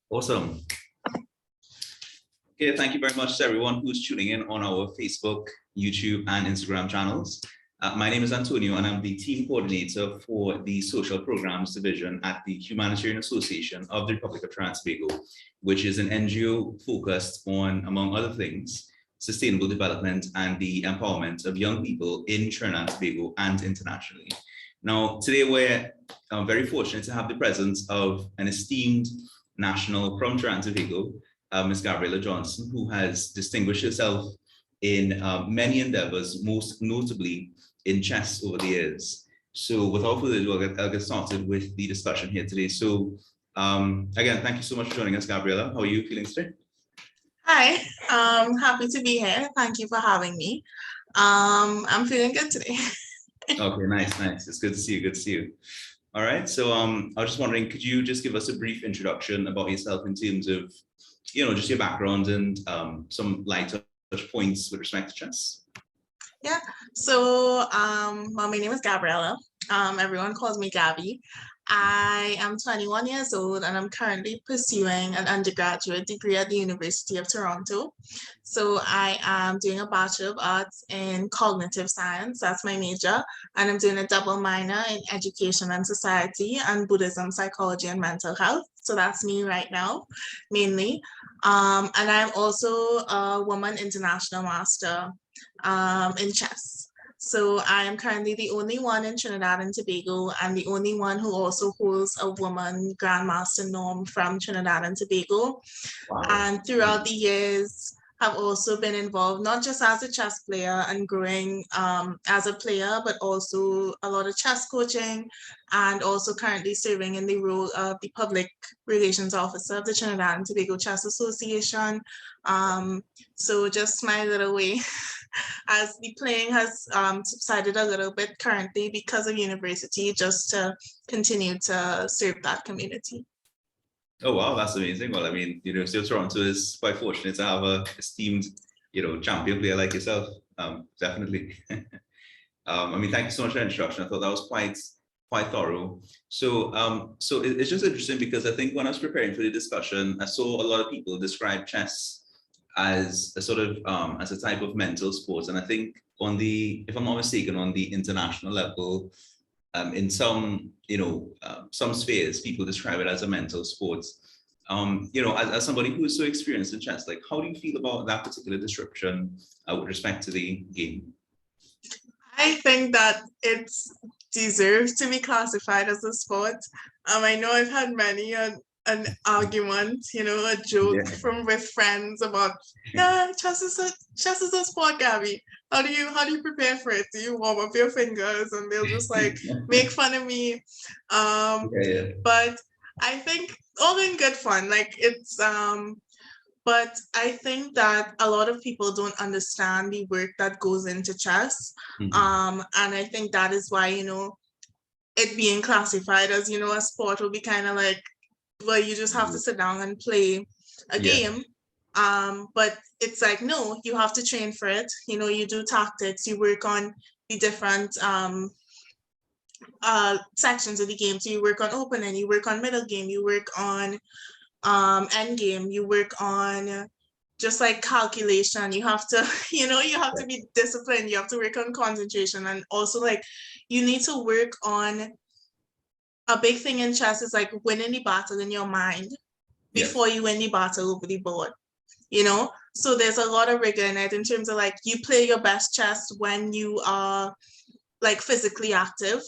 Awesome. Okay, thank you very much to everyone who's tuning in on our Facebook, YouTube, and Instagram channels. My name is Antonio, and I'm the team coordinator for the Social Programs Division at the Humanitarian Association of the Republic of Trinidad and Tobago, which is an NGO focused on, among other things, sustainable development and the empowerment of young people in Trinidad and Tobago and internationally. Now, today we're very fortunate to have the presence of an esteemed national from Trinidad and Tobago, Ms. Gabriella Johnson, who has distinguished herself in many endeavors, most notably in chess over the years. So without further ado, I'll get started with the discussion here today. So again, thank you so much for joining us, Gabriella. How are you feeling today? Hi, happy to be here. Thank you for having me. I'm feeling good today. Okay, nice. It's good to see you. Good to see you. All right. So I was just wondering, could you just give us a brief introduction about yourself in terms of, just your background and some light touch points with respect to chess? Yeah. So, well, my name is Gabriella. Everyone calls me Gabby. I am 21 years old and I'm currently pursuing an undergraduate degree at the University of Toronto. So I am doing a Bachelor of Arts in Cognitive Science, that's my major, and I'm doing a double minor in Education and Society and Buddhism, Psychology and Mental Health. So that's me right now, mainly. And I'm also a Woman International Master in chess. So I am currently the only one in Trinidad and Tobago and the only one who also holds a woman Grandmaster norm from Trinidad and Tobago. Wow. And throughout the years, have also been involved, not just as a chess player and growing as a player, but also a lot of chess coaching and also currently serving in the role of the Public Relations Officer of the Trinidad and Tobago Chess Association. So just my little way as the playing has subsided a little bit currently because of university, just to continue to serve that community. Oh, wow, that's amazing. Well, I mean, University of Toronto is quite fortunate to have a esteemed, champion player like yourself. Definitely. I mean, thank you so much for the introduction. I thought that was quite thorough. So, so it's just interesting because I think when I was preparing for the discussion, I saw a lot of people describe chess as a sort of as a type of mental sport, and I think on the, if I'm not mistaken, on the international level, in some some spheres, people describe it as a mental sport. As somebody who is so experienced in chess, like, how do you feel about that particular description with respect to the game? I think that it deserves to be classified as a sport. I know I've had many an argument, a joke with friends about, chess is a sport, Gabby. How do you prepare for it? Do you warm up your fingers? And they'll just like make fun of me. But I think all in good fun. Like it's but I think that a lot of people don't understand the work that goes into chess. And I think that is why, it being classified as, a sport will be kind of like, well, you just have to sit down and play a game. But it's like, no, you have to train for it. You do tactics, you work on the different sections of the game. So you work on opening, you work on middle game, you work on end game, you work on just like calculation. You have to, you have to be disciplined, you have to work on concentration, and also like you need to work on a big thing in chess is like winning the battle in your mind before you win the battle over the board, So there's a lot of rigor in it in terms of like you play your best chess when you are like physically active.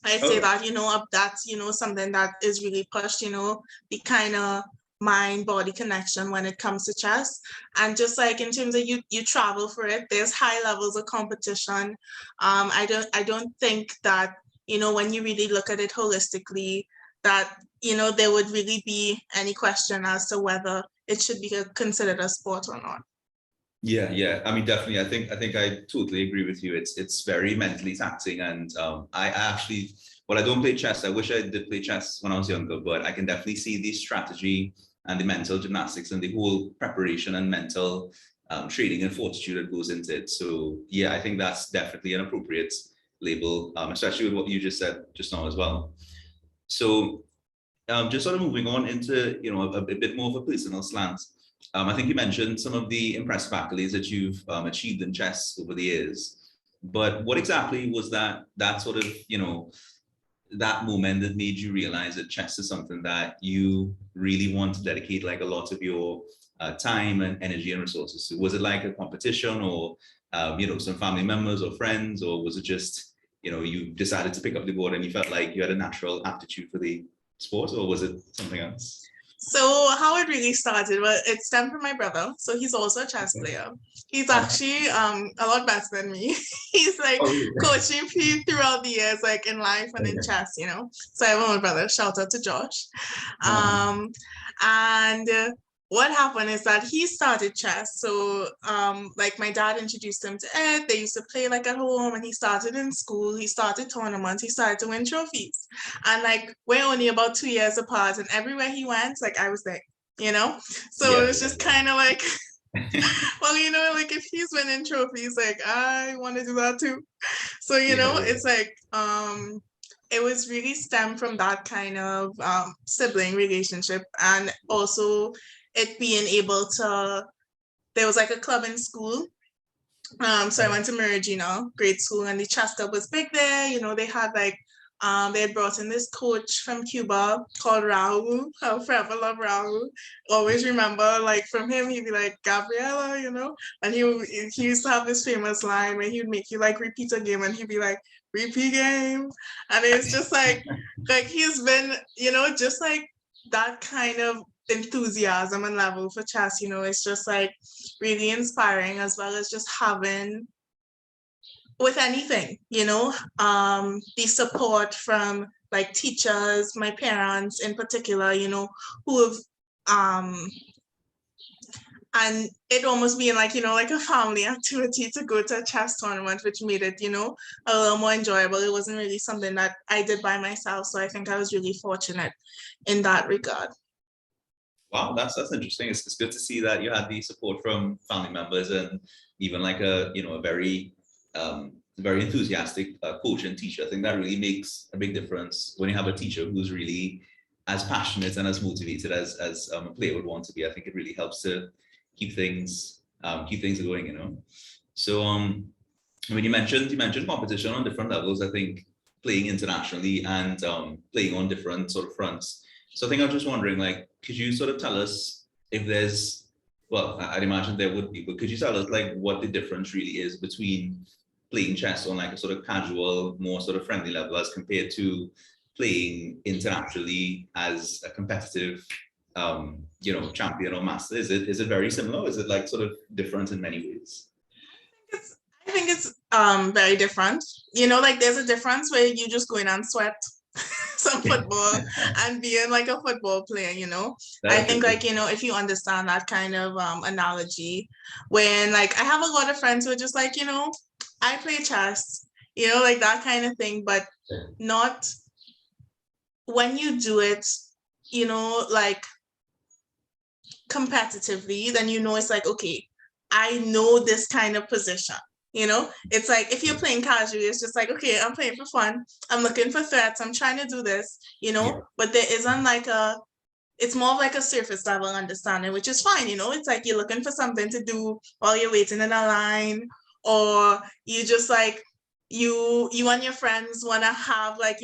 I say that, that's, something that is really pushed, the kind of mind-body connection when it comes to chess. And just like in terms of you travel for it, there's high levels of competition. I don't think that, when you really look at it holistically, that, there would really be any question as to whether it should be considered a sport or not. Yeah. I mean, definitely. I think I totally agree with you. It's very mentally taxing, and I actually, I don't play chess. I wish I did play chess when I was younger, but I can definitely see the strategy and the mental gymnastics and the whole preparation and mental training and fortitude that goes into it. So yeah, I think that's definitely an appropriate label, especially with what you just said just now as well. So just sort of moving on into, a bit more of a personal slant. I think you mentioned some of the impressive accolades that you've achieved in chess over the years. But what exactly was that sort of, that moment that made you realize that chess is something that you really want to dedicate like a lot of your time and energy and resources to? Was it like a competition, or some family members or friends, or was it just you decided to pick up the board and you felt like you had a natural aptitude for the sport, or was it something else? So how it really started, well, it stemmed from my brother. So he's also a chess player. He's actually a lot better than me. He's like coaching me throughout the years, like in life and in chess, So I have my brother, shout out to Josh. And what happened is that he started chess. So like my dad introduced him to it. They used to play like at home, and he started in school. He started tournaments. He started to win trophies. And like we're only about 2 years apart, and everywhere he went, like I was there, So it was just kind of like, well, like if he's winning trophies, like I want to do that too. So, it's like it was really stemmed from that kind of sibling relationship, and also it being able to, there was like a club in school. So I went to Merigina grade school, and the chess club was big there. They had like, they had brought in this coach from Cuba called Raul. I'll forever love Raul. Always remember, like from him, he'd be like, Gabriella, and he used to have this famous line where he would make you like repeat a game, and he'd be like, repeat game. And it's just like he's been, just like that kind of enthusiasm and level for chess, it's just like really inspiring, as well as just having, with anything, the support from like teachers, my parents in particular, who have and it almost being like, like a family activity to go to a chess tournament, which made it, a little more enjoyable. It wasn't really something that I did by myself. So I think I was really fortunate in that regard. Wow, that's interesting. It's good to see that you had the support from family members, and even like a very enthusiastic coach and teacher. I think that really makes a big difference when you have a teacher who's really as passionate and as motivated as a player would want to be. I think it really helps to keep things going. So when you mentioned competition on different levels, I think playing internationally and playing on different sort of fronts. So I think I'm just wondering, like, could you sort of tell us if there's, well, I'd imagine there would be, but could you tell us like what the difference really is between playing chess on like a sort of casual, more sort of friendly level as compared to playing internationally as a competitive, champion or master? Is it very similar? Is it like sort of different in many ways? I think it's very different. Like there's a difference where you just go in and sweat some football and being like a football player, I think like, if you understand that kind of analogy, when like I have a lot of friends who are just like, I play chess, like that kind of thing, but not when you do it, like competitively, then it's like, okay, I know this kind of position. It's like if you're playing casually, it's just like, okay, I'm playing for fun. I'm looking for threats. I'm trying to do this, but there isn't like it's more of like a surface level understanding, which is fine. It's like you're looking for something to do while you're waiting in a line, or you just like, you and your friends want to have like,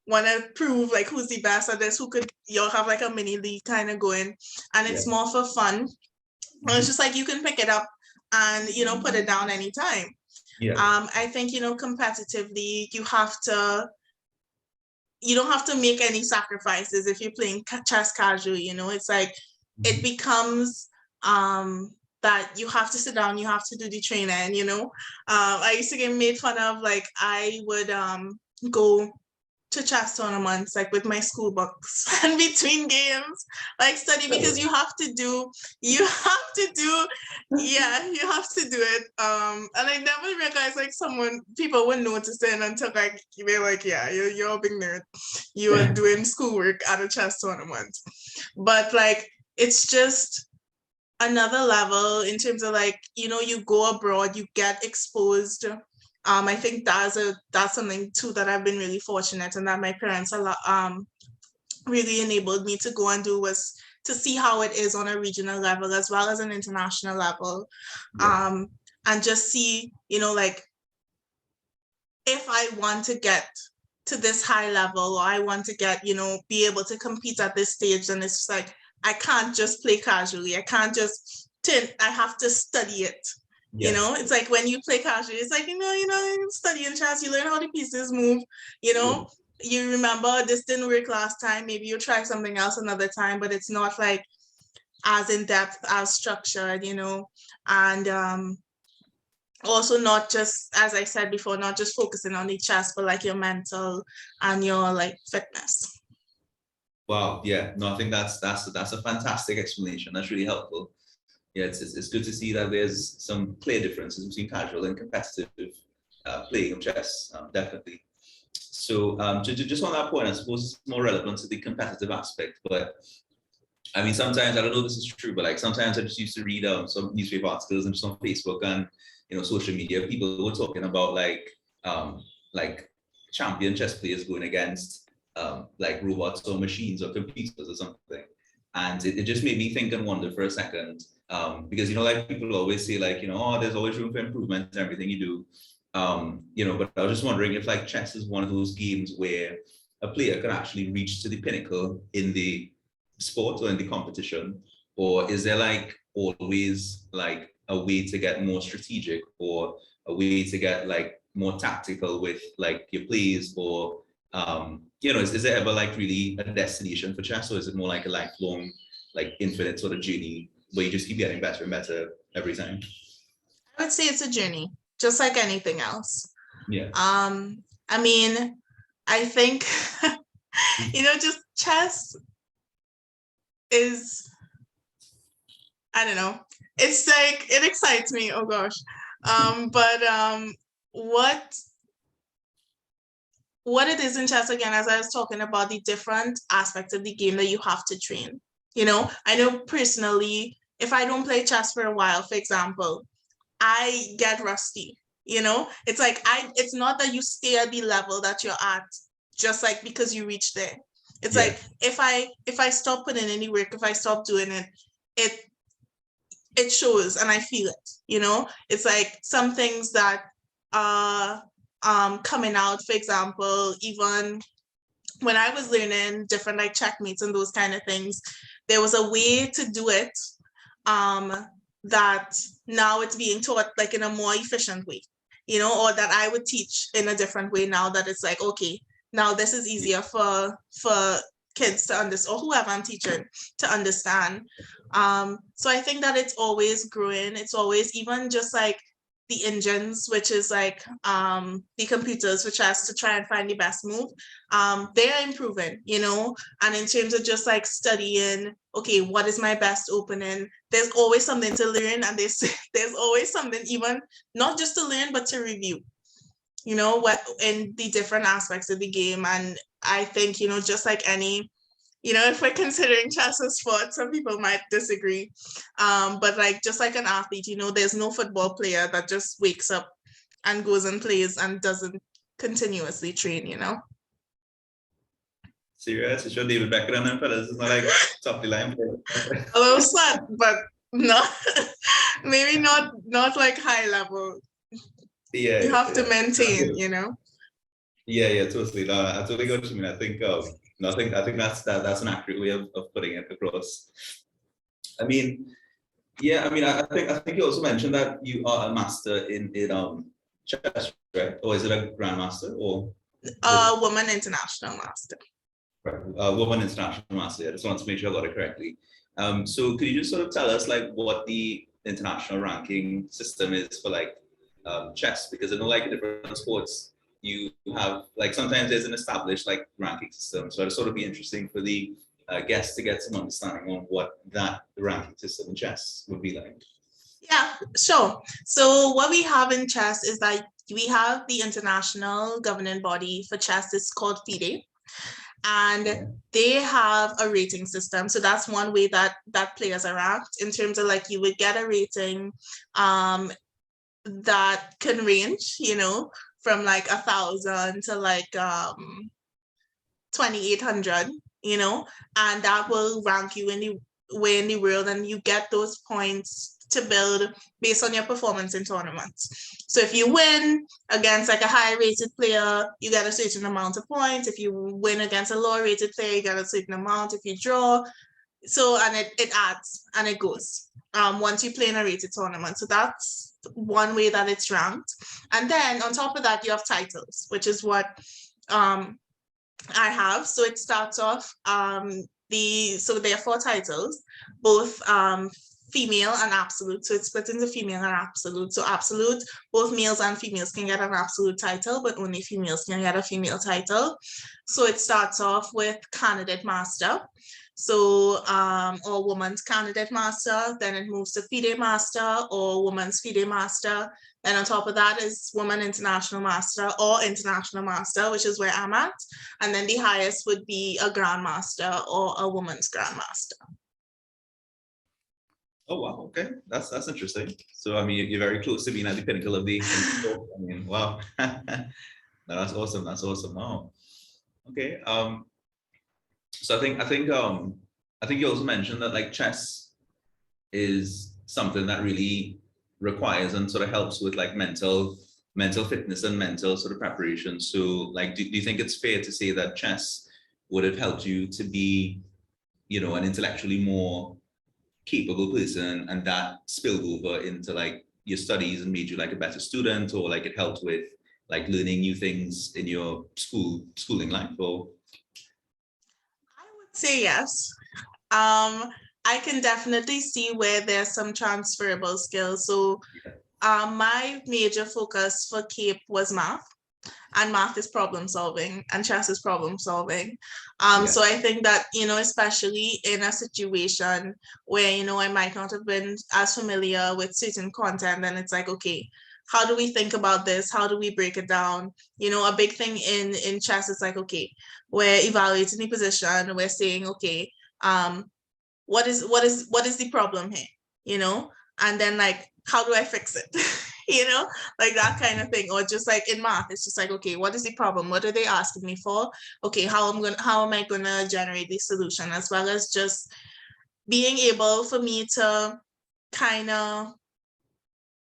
want to prove like who's the best at this, you'll have like a mini league kind of going, and it's more for fun. And it's just like you can pick it up and put it down anytime. I think competitively you don't have to make any sacrifices if you're playing chess casually. It's like it becomes that you have to sit down, you have to do the training. I used to get made fun of, like I would go to chess tournaments like with my school books and between games like study, because you have to do it. And I never realized like people were noticing until like they're like, yeah, you're a big nerd, you are doing schoolwork at a chess tournament. But like it's just another level in terms of like, you go abroad, you get exposed. I think that's something too that I've been really fortunate, and that my parents really enabled me to go and do was to see how it is on a regional level as well as an international level. Yeah. And just see, like, if I want to get to this high level, or I want to get, be able to compete at this stage, then it's just like, I can't just play casually. I can't just I have to study it. Yes. It's like when you play casually, it's like, you study in chess, you learn how the pieces move, you remember this didn't work last time, maybe you try something else another time, but it's not like as in depth, as structured, and also not just, as I said before, not just focusing on the chess, but like your mental and your like fitness. Wow. Yeah. No, I think that's a fantastic explanation. That's really helpful. Yeah, it's good to see that there's some clear differences between casual and competitive playing of chess. Definitely. So just on that point, I suppose it's more relevant to the competitive aspect. But I mean, sometimes I don't know if this is true, but like sometimes I just used to read some newspaper articles and just on Facebook and social media, people were talking about like champion chess players going against like robots or machines or computers or something, and it just made me think and wonder for a second, because like people always say like oh, there's always room for improvement in everything you do, but I was just wondering if like chess is one of those games where a player can actually reach to the pinnacle in the sport or in the competition, or is there like always like a way to get more strategic or a way to get like more tactical with like your plays, or is there ever like really a destination for chess, or is it more like a lifelong like infinite sort of journey where you just keep getting better and better every time? I would say it's a journey, just like anything else. Yeah. I mean, I think just chess is, I don't know, it's like, it excites me, oh gosh. But what it is in chess, again, as I was talking about the different aspects of the game that you have to train. I know personally, if I don't play chess for a while, for example, I get rusty. It's like it's not that you stay at the level that you're at just like because you reach there. It's like if I stop putting in any work, if I stop doing it, it shows and I feel it. It's like some things that are coming out, for example, even when I was learning different like checkmates and those kind of things, there was a way to do it that now it's being taught like in a more efficient way, or that I would teach in a different way now, that it's like, okay, now this is easier for kids to understand, or whoever I'm teaching to understand. So I think that it's always growing. It's always, even just like the engines, which is like the computers, which has to try and find the best move, they are improving, and in terms of just like studying, okay, what is my best opening, there's always something to learn, and there's always something, even not just to learn but to review, what in the different aspects of the game. And I think, just like any, if we're considering chess a sport, some people might disagree. But like, just like an athlete, there's no football player that just wakes up and goes and plays and doesn't continuously train, Serious? It's your David Beckham and fellas. It's not like top the line player. A little sad, but not maybe not like high level. Yeah. You have to Yeah. maintain, Yeah, totally. No, I totally get what you mean. I think no, I think that's an accurate way of putting it across. I mean, yeah, I mean, I think you also mentioned that you are a master in chess, right? Or is it a grandmaster, or woman international master? right, woman international master? I just wanted to make sure I got it correctly. So could you just sort of tell us like what the international ranking system is for like chess? Because I know like in different sports you have like sometimes there's an established like ranking system. So it'd sort of be interesting for the guests to get some understanding on what that ranking system in chess would be like. Yeah, sure. So what we have in chess is that we have the international governing body for chess. It's called FIDE. And they have a rating system. So that's one way that players are ranked, in terms of like, you would get a rating that can range, from like 1,000 to like 2,800, you know, and that will rank you in the way in the world, and you get those points to build based on your performance in tournaments. So if you win against like a high rated player, you get a certain amount of points. If you win against a low rated player, you get a certain amount. If you draw, so, and it adds and it goes once you play in a rated tournament. So that's one way that it's ranked. And then on top of that, you have titles, which is what I have. So it starts off, so there are 4 titles, both female and absolute. So it's split into female and absolute. So absolute, both males and females can get an absolute title, but only females can get a female title. So it starts off with candidate master. So or woman's candidate master, then it moves to FIDE master or woman's FIDE master. Then on top of that is woman international master or international master, which is where I'm at. And then the highest would be a grandmaster or a woman's grandmaster. Oh wow, okay, that's interesting. So I mean, you're very close to being at the pinnacle of the. I mean, wow, no, that's awesome. That's awesome. Wow. Okay. So I think you also mentioned that like chess is something that really requires and sort of helps with like mental fitness and mental sort of preparation. So like, do you think it's fair to say that chess would have helped you to be, you know, an intellectually more capable person, and that spilled over into like your studies and made you like a better student, or like it helped with like learning new things in your schooling life? Or I would say yes. I can definitely see where there's some transferable skills. So my major focus for CAPE was math, and math is problem solving and chess is problem solving. So I think that, you know, especially in a situation where, you know, I might not have been as familiar with certain content, and it's like, okay, how do we think about this? How do we break it down? You know, a big thing in chess is like, okay, we're evaluating the position. We're saying, okay, what is the problem here? You know, and then like, how do I fix it? You know, like that kind of thing. Or just like in math, it's just like, okay, what is the problem? What are they asking me for? Okay, how am I gonna generate the solution? As well as just being able for me to kind of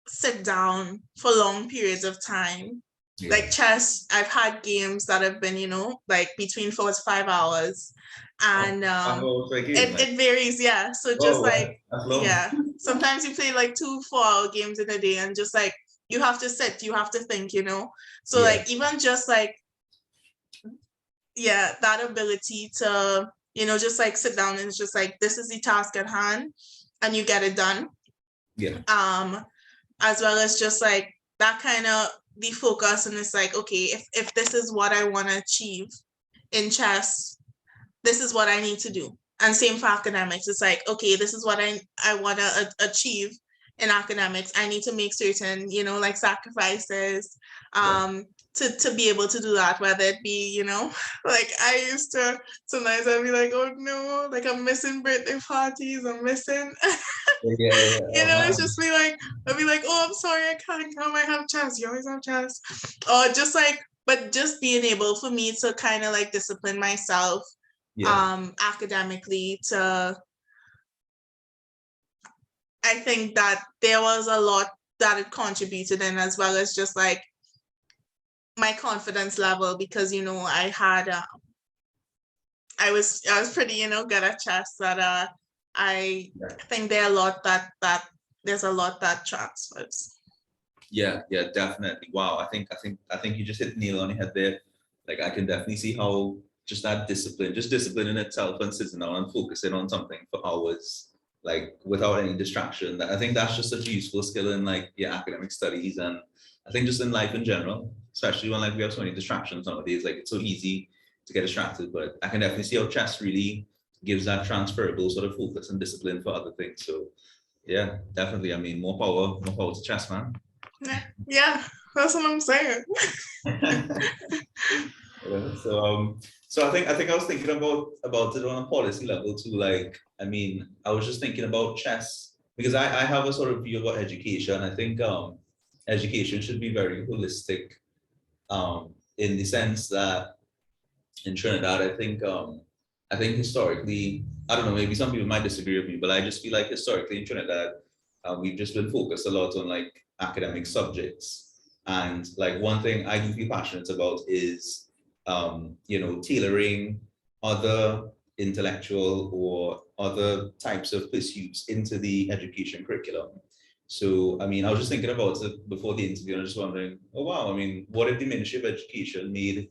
sit down for long periods of time. Like chess, I've had games that have been, you know, like between 4 to 5 hours. And it varies, yeah. So just like, yeah, sometimes you play like 2 4-hour games in a day, and just like you have to sit, you have to think, you know. So like even just like, yeah, that ability to, you know, just like sit down and it's just like, this is the task at hand, and you get it done. As well as just like that kind of the focus, and it's like, okay, if this is what I want to achieve in chess, this is what I need to do. And same for academics. It's like, okay, this is what I want to achieve in academics. I need to make certain, you know, like sacrifices to be able to do that, whether it be, you know, like I used to, sometimes I'd be like, oh no, like I'm missing birthday parties, I'm missing, you know, it's just be like, I'd be like, oh, I'm sorry, I can't come, I have chess. You always have chess. Or just like, but just being able for me to kind of like discipline myself academically to, I think that there was a lot that it contributed in, as well as just like my confidence level, because, you know, I had, I was pretty, you know, good at chess, that I think there's a lot that transfers. Yeah, definitely. Wow, I think you just hit the nail on the head there. Like I can definitely see how just that discipline in itself, and sitting down and focusing on something for hours, like without any distraction. I think that's just such a useful skill in like your academic studies, and I think just in life in general, especially when like we have so many distractions nowadays. Like it's so easy to get distracted, but I can definitely see how chess really gives that transferable sort of focus and discipline for other things. So yeah, definitely. I mean, more power to chess, man. Yeah, that's what I'm saying. So I think I was thinking about it on a policy level too. Like, I mean, I was just thinking about chess because I have a sort of view about education. I think education should be very holistic, in the sense that in Trinidad, I think I think historically, I don't know, maybe some people might disagree with me, but I just feel like historically in Trinidad, we've just been focused a lot on like academic subjects. And like one thing I do feel passionate about is, tailoring other intellectual or other types of pursuits into the education curriculum. So, I mean, I was just thinking about it before the interview, and I was just wondering, oh, wow, I mean, what if the Ministry of Education made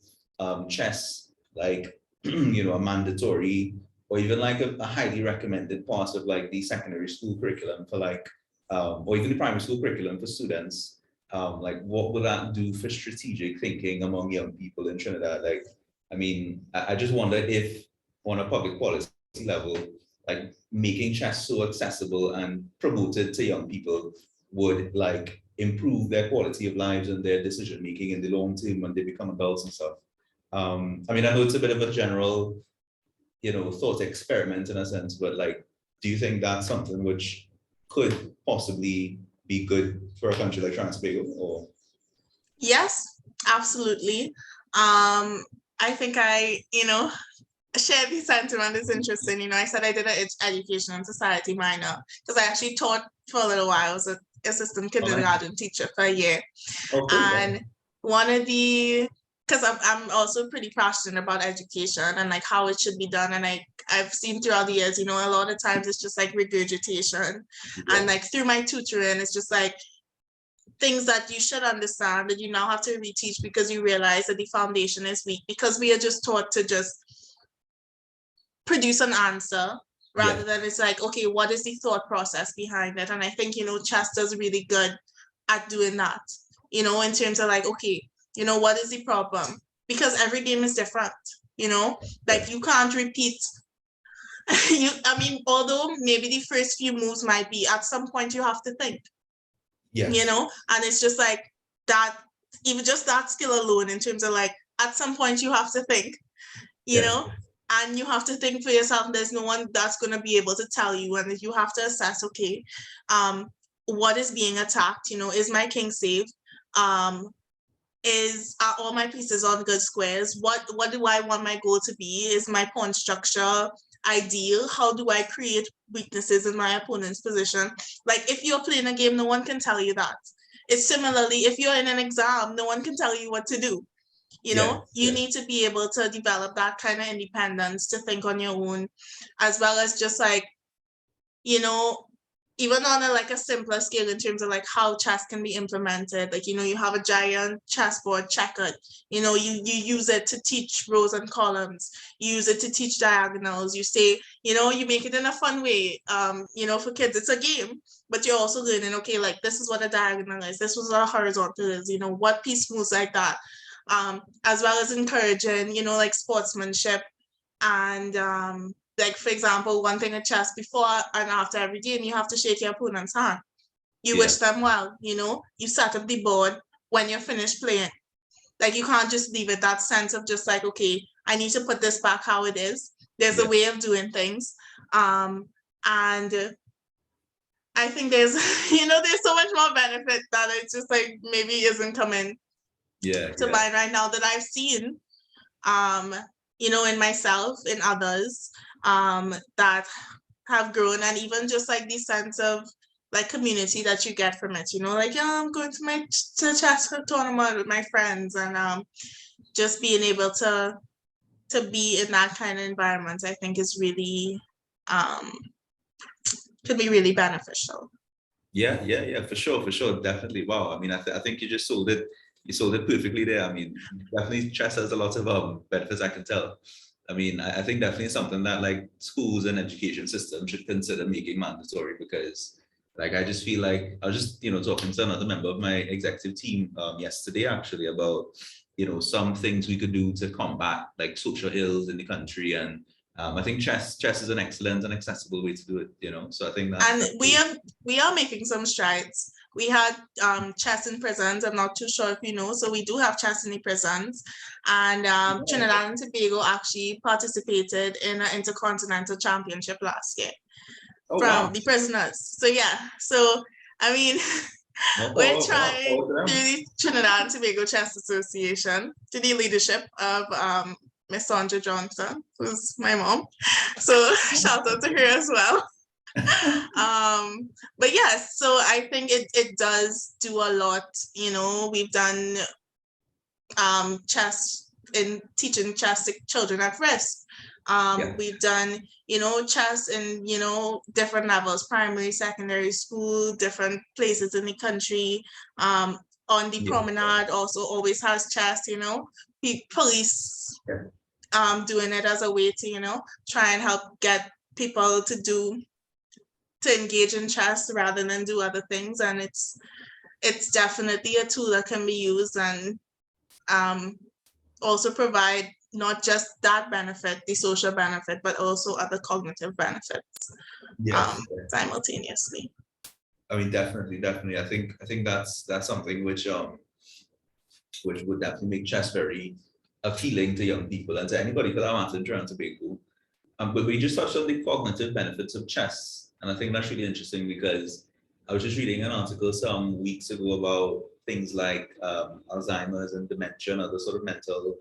chess like, a mandatory or even like a highly recommended part of like the secondary school curriculum for like, or even the primary school curriculum for students? Like, what would that do for strategic thinking among young people in Trinidad? Like, I mean, I just wonder if on a public policy level, like making chess so accessible and promoted to young people would like improve their quality of lives and their decision making in the long term when they become adults and stuff. I mean, I know it's a bit of a general, thought experiment in a sense, but like, do you think that's something which could possibly be good for a country like Trinidad and Tobago? Or Yes, absolutely. I think share the sentiment is interesting. I said I did an education and society minor because I actually taught for a little while. I was an assistant kindergarten teacher for a year. okay, And one of the, because I'm also pretty passionate about education and like how it should be done. And I've seen throughout the years, a lot of times it's just like regurgitation. yeah. And like through my tutoring, it's just like things that you should understand that you now have to reteach because you realize that the foundation is weak because we are just taught to just produce an answer rather than it's like, okay, what is the thought process behind it? And I think, Chester's really good at doing that, in terms of like, okay, what is the problem? Because every game is different, like you can't repeat. Although maybe the first few moves might be at some point you have to think, and it's just like that, even just that skill alone in terms of like, at some point you have to think, and you have to think for yourself. There's no one that's going to be able to tell you, and you have to assess, okay, what is being attacked? Is my king safe? Are all my pieces on good squares? What do I want my goal to be? Is my pawn structure ideal? How do I create weaknesses in my opponent's position? Like if you're playing a game, no one can tell you that. It's similarly, if you're in an exam, no one can tell you what to do. You need to be able to develop that kind of independence to think on your own, as well as just like, even on a simpler scale in terms of like how chess can be implemented. Like, you have a giant chessboard, checkered, you use it to teach rows and columns, you use it to teach diagonals. You say, you make it in a fun way. For kids, it's a game, but you're also learning, okay, like this is what a diagonal is, this was what a horizontal is, what piece moves like that. As well as encouraging, like sportsmanship and like, for example, one thing in chess, before and after every game, you have to shake your opponent's hand. You wish them well, you set up the board when you're finished playing. Like, you can't just leave it, that sense of just like, okay, I need to put this back how it is. There's a way of doing things. And I think there's, there's so much more benefit that it's just like maybe isn't coming to mind right now that I've seen, in myself, in others, that have grown, and even just like the sense of like community that you get from it, like, I'm going to chess tournament with my friends, and just being able to be in that kind of environment, I think is really, could be really beneficial. Yeah, for sure, definitely. Wow, I mean, I think you just sold it. You sold it perfectly there. I mean, definitely chess has a lot of benefits, I can tell. I mean, I think definitely something that like schools and education systems should consider making mandatory, because like I just feel like I was just talking to another member of my executive team yesterday actually about some things we could do to combat like social ills in the country, and I think chess is an excellent and accessible way to do it. So I think that, and we are making some strides. We had chess in prisons. I'm not too sure if you know. So we do have chess in the prisons. And Trinidad and Tobago actually participated in an intercontinental championship last year from the prisoners. So yeah. So I mean, we're trying through the Trinidad and Tobago Chess Association, to the leadership of Miss Sandra Johnson, who's my mom. So shout out to her as well. But yes, so I think it does do a lot. We've done chess in teaching chess to children at risk. We've done, chess in, different levels, primary, secondary school, different places in the country. On the promenade also always has chess, police doing it as a way to, try and help get people to engage in chess rather than do other things. And it's definitely a tool that can be used and also provide not just that benefit, the social benefit, but also other cognitive benefits simultaneously. I mean, definitely. I think that's something which would definitely make chess very appealing to young people and to anybody for that matter in Trinidad and Tobago. But we just touched on the cognitive benefits of chess, and I think that's really interesting because I was just reading an article some weeks ago about things like Alzheimer's and dementia and other sort of mental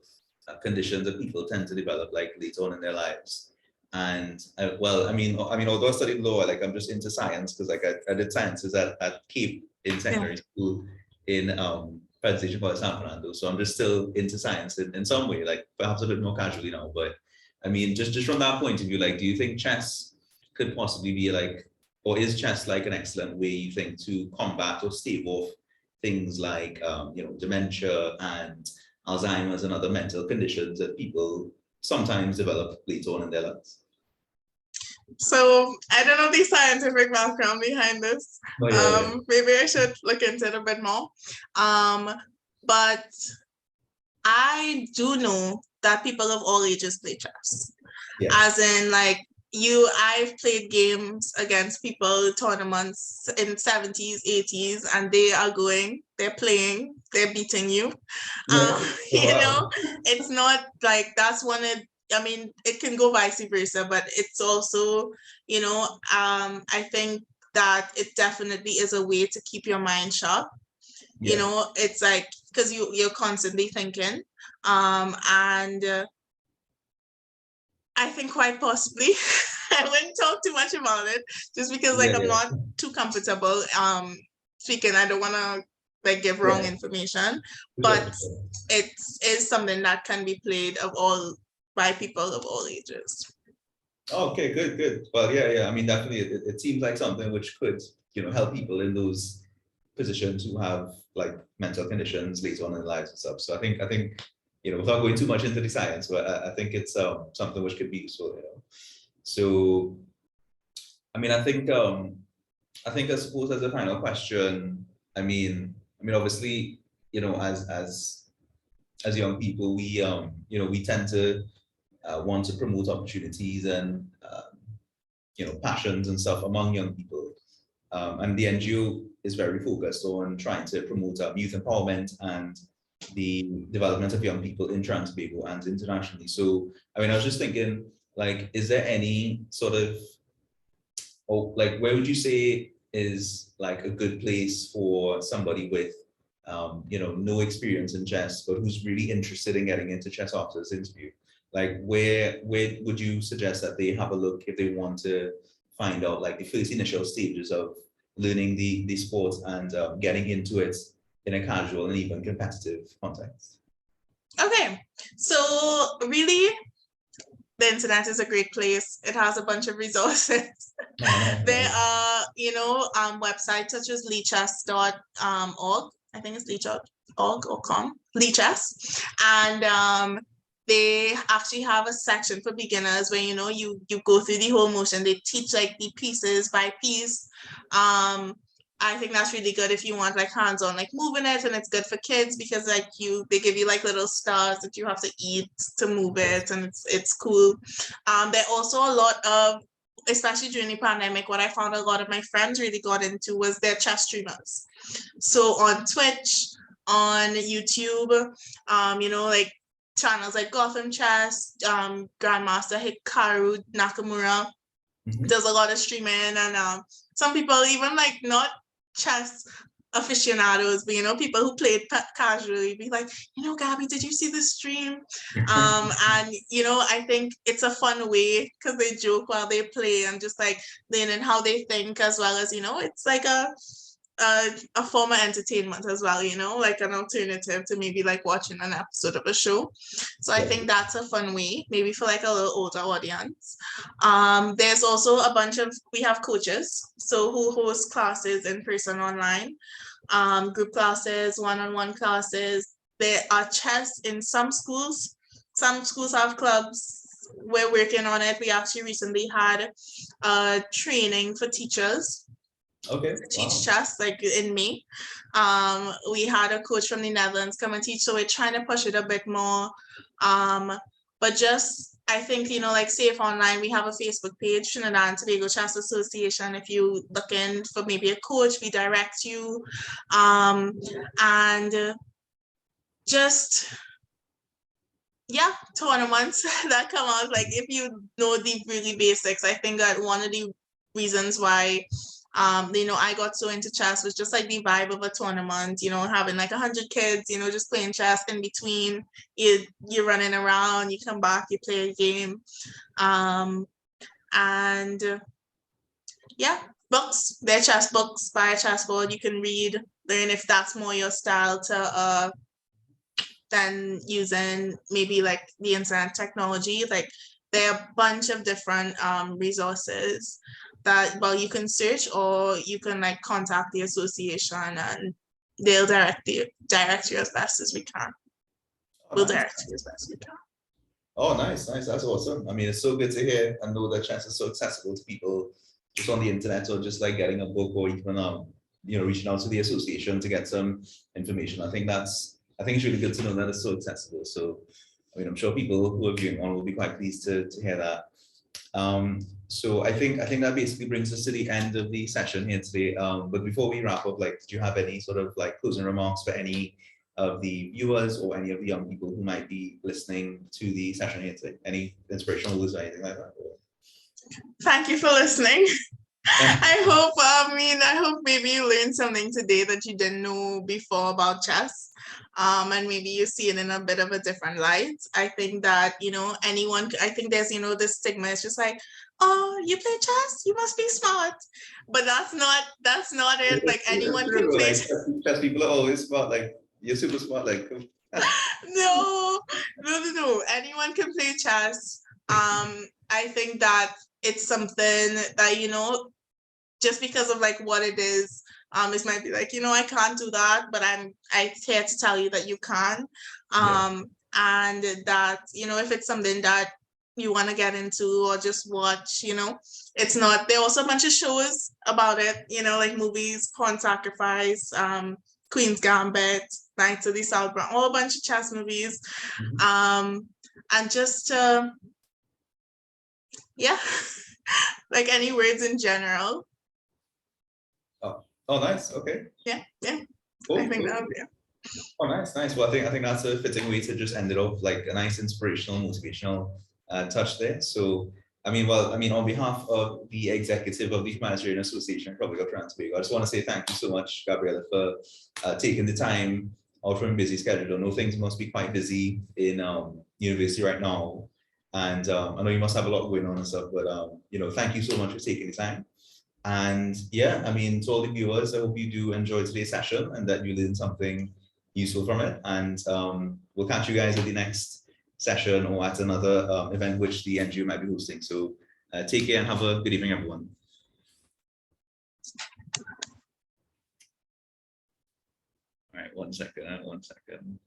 conditions that people tend to develop like later on in their lives. And well, I mean, although I studied law, like I'm just into science because like I did sciences at Cape in secondary school in Penn Station College, San Fernando. So I'm just still into science in some way, like perhaps a bit more casually now. But I mean, just from that point of view, like, do you think chess could possibly be like, or is chess like an excellent way, you think, to combat or stave off things like dementia and Alzheimer's and other mental conditions that people sometimes develop later on in their lives? So I don't know the scientific background behind this. Maybe I should look into it a bit more. But I do know that people of all ages play chess. As in, like, I've played games against people, tournaments in 70s, 80s, and they're playing, they're beating you. It's not like that's I mean, it can go vice versa, but it's also, I think that it definitely is a way to keep your mind sharp. It's like, because you're constantly thinking. And I think quite possibly, I wouldn't talk too much about it just because I'm not too comfortable speaking. I don't want to give wrong information, but it is something that can be played by people of all ages. Okay, good. Well, yeah. I mean, definitely, it seems like something which could, help people in those positions who have like mental conditions later on in their lives and stuff. So I think, without going too much into the science, but I think it's something which could be useful. So, I mean, I suppose as a final question, I mean, obviously, as young people, we tend to want to promote opportunities and passions and stuff among young people, and the NGO is very focused on trying to promote youth empowerment and the development of young people in Trinidad and Tobago and internationally. So, I mean, I was just thinking, like, is there any sort of, where would you say is like a good place for somebody with, no experience in chess, but who's really interested in getting into chess after this interview? Like, where would you suggest that they have a look if they want to find out like the first initial stages of learning the sport and getting into it in a casual and even competitive context? Okay, so really, the internet is a great place. It has a bunch of resources. There are, websites such as lichess.org. I think it's lichess.org or com, lichess. And they actually have a section for beginners where, you go through the whole motion. They teach like the pieces by piece. I think that's really good if you want like hands-on like moving it, and it's good for kids because like they give you like little stars that you have to eat to move it, and it's cool. There are also a lot of, especially during the pandemic, what I found a lot of my friends really got into was their chess streamers. So on Twitch, on YouTube, like channels like Gotham Chess, Grandmaster Hikaru Nakamura does a lot of streaming, and some people even like not chess aficionados, but people who played casually be like, Gabby, did you see the stream? And I think it's a fun way because they joke while they play and just like learning how they think, as well as it's like a form of entertainment as well, like an alternative to maybe like watching an episode of a show. So I think that's a fun way, maybe for like a little older audience. There's also we have coaches, so who host classes in person, online, group classes, one-on-one classes. There are chess in some schools. Some schools have clubs. We're working on it. We actually recently had a training for teachers. Okay. Teach chess, like in May. We had a coach from the Netherlands come and teach, so we're trying to push it a bit more. But just, I think, like Safe Online, we have a Facebook page, Trinidad and Tobago Chess Association. If you looking for maybe a coach, we direct you. And just, tournaments that come out, like if you know the really basics. I think that one of the reasons why I got so into chess was just like the vibe of a tournament, having like 100 kids, just playing chess in between. You're running around, you come back, you play a game. Books, they're chess books, buy a chessboard, you can read, learn if that's more your style than using maybe like the internet technology. Like there are a bunch of different resources that you can search, or you can like contact the association and they'll direct you as best as we can. We'll direct you as best as we can. Oh, nice. That's awesome. I mean, it's so good to hear and know that chess is so accessible to people just on the internet, or just like getting a book, or even reaching out to the association to get some information. I think it's really good to know that it's so accessible. So I mean, I'm sure people who are viewing on will be quite pleased to hear that. So I think that basically brings us to the end of the session here today. But before we wrap up, like, did you have any sort of like closing remarks for any of the viewers or any of the young people who might be listening to the session here today? Any inspirational words or anything like that? Thank you for listening. I hope maybe you learned something today that you didn't know before about chess. And maybe you see it in a bit of a different light. I think that, I think there's, this stigma. It's just like, oh, you play chess, you must be smart. But that's not it. Like anyone can play. Chess people are always smart, like you're super smart, like. No. Anyone can play chess. I think that it's something that, just because of like what it is, it might be like, I can't do that, but I'm here to tell you that you can. And that, if it's something that you want to get into or just watch, it's not, there are also a bunch of shows about it, like movies, Pawn Sacrifice, Queen's Gambit, Knights of the South Bronx, all a bunch of chess movies. And just, like any words in general. Oh, nice. Okay. Yeah. Cool, I think cool. that would be. Oh, nice. Well, I think that's a fitting way to just end it off, like a nice inspirational, motivational touch there. So, on behalf of the executive of the Humanitarian Association, probably got Trinidad and Tobago, I just want to say thank you so much, Gabriella, for taking the time out from a busy schedule. I know things must be quite busy in university right now, and I know you must have a lot going on and stuff. But thank you so much for taking the time. And to all the viewers, I hope you do enjoy today's session and that you learned something useful from it. And we'll catch you guys at the next session or at another event which the NGO might be hosting. So take care and have a good evening, everyone. All right, one second.